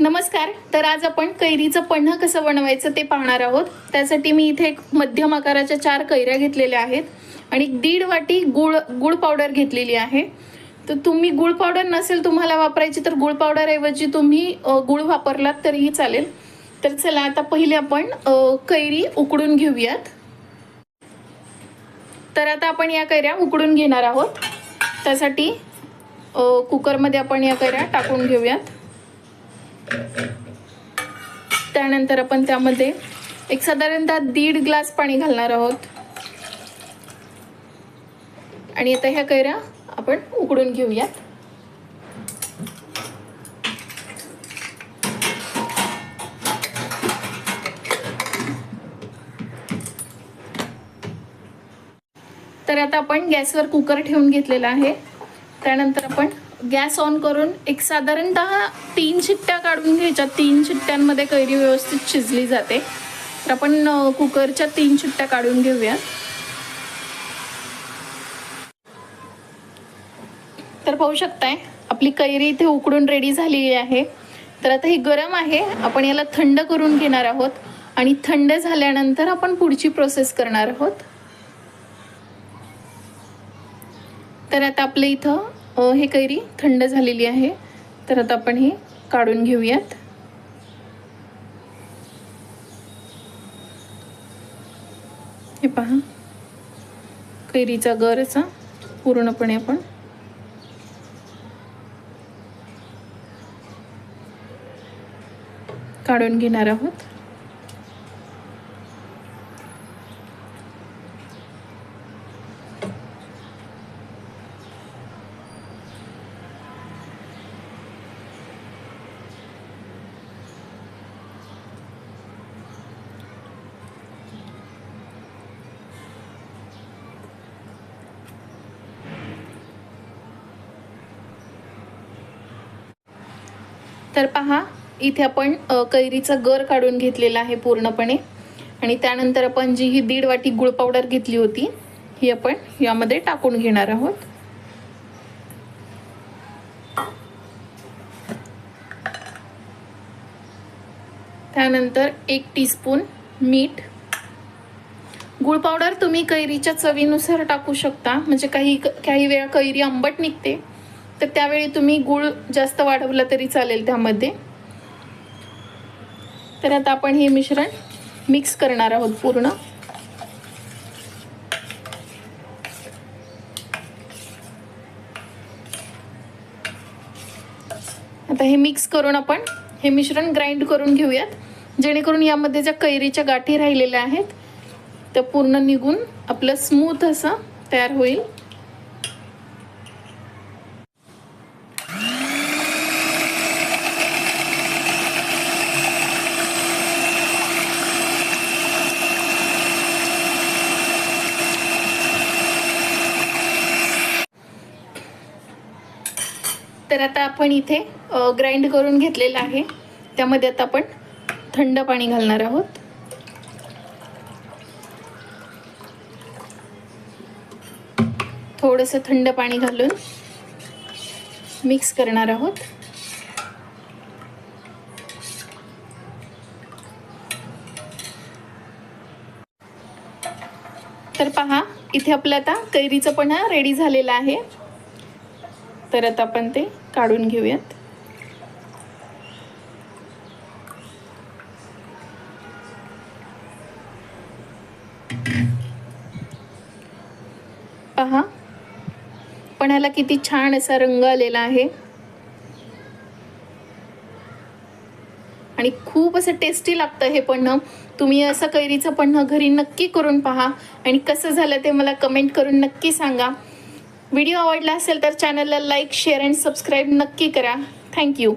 नमस्कार. तर आज आपण कैरीचं पन्ह कसं बनवायचं ते पाहणार आहोत. त्यासाठी मी इथे एक मध्यम आकाराच्या 4 कैऱ्या घेतलेल्या आहेत आणि 1.5 वाटी गुळ पावडर घेतलेली आहे. तर तुम्ही गुळ पावडर नसेल तुम्हाला वापरायची तर गुळ पावडर ऐवजी तुम्ही गुळ वापरलात तरीही चालेल. तर चला आता पहिले आपण कैरी उकडून घेऊयात. तर आता आपण या कैऱ्या उकडून घेणार आहोत. त्यासाठी कुकरमध्ये आपण या कैऱ्या टाकून घेऊयात. त्यानंतर आपण त्यामध्ये एक साधारणतः 1.5 ग्लास पाणी घालणार आहोत आणि आता ह्या कैऱ्या आपण उकडून घेऊयात. तर आता आपण गॅसवर कुकर ठेवून घेतलेला आहे. त्यानंतर आपण गॅस ऑन करून एक साधारणतः 3 शिट्ट्या काढून घ्यायच्या. 3 शिट्ट्यांमध्ये कैरी व्यवस्थित शिजली जाते. तर आपण कुकरच्या 3 शिट्ट्या काढून घेऊया. तर पाहू शकताय आपली कैरी इथे उकडून रेडी झालेली आहे. तर आता ही गरम आहे, आपण याला थंड करून घेणार आहोत आणि थंड झाल्यानंतर आपण पुढची प्रोसेस करणार आहोत. तर आता आपल्या इथं हे कैरी थंड झालेली आहे. तर आता आपण हे काढून घेऊयात. हे पहा, कैरीचा गर असा पूर्णपणे आपण काढून घेणार आहोत. तर पहा, इथे आपण कैरीचा गर काढून घेतलेला आहे पूर्णपणे आणि त्यानंतर आपण जी ही 1.5 वाटी गुळ पावडर घेतली होती ही आपण यामध्ये टाकून घेणार आहोत. त्यानंतर 1 टीस्पून मीठ. गुळ पावडर तुम्ही कैरीच्या चवीनुसार टाकू शकता. म्हणजे काही वेळा कैरी आंबट निघते तर त्यावेळी तुम्ही गुळ जास्त वाढवला तरी चालेल त्यामध्ये. तर आता आपण हे मिश्रण मिक्स करणार आहोत पूर्ण. आता हे मिक्स करून आपण हे मिश्रण ग्राइंड करून घेऊयात, जेणेकरून यामध्ये ज्या कैरीच्या गाठी राहिलेल्या आहेत त्या पूर्ण निघून आपलं स्मूथ असं तयार होईल. तर आता आपण इथे ग्राइंड करून घेतलेलं आहे. त्यामध्ये आता आपण थंड पाणी घालणार आहोत. थोडंसं थंड पाणी घालून मिक्स करणार आहोत. तर पहा, इथे आपलं आता कैरीचं पन्ह रेडी झालेलं आहे. तर आता आपण ते काढून घेऊयात. पहा, पन्हाला किती छान असा रंग आलेला आहे आणि खूप असं टेस्टी लागतं हे पन्ह. तुम्ही असं कैरीचं पन्ह घरी नक्की करून पहा आणि कसं झालं ते मला कमेंट करून नक्की सांगा. व्हिडिओ आवडला असेल तर चॅनलला लाईक, शेअर आणि सबस्क्राईब नक्की करा. थँक्यू.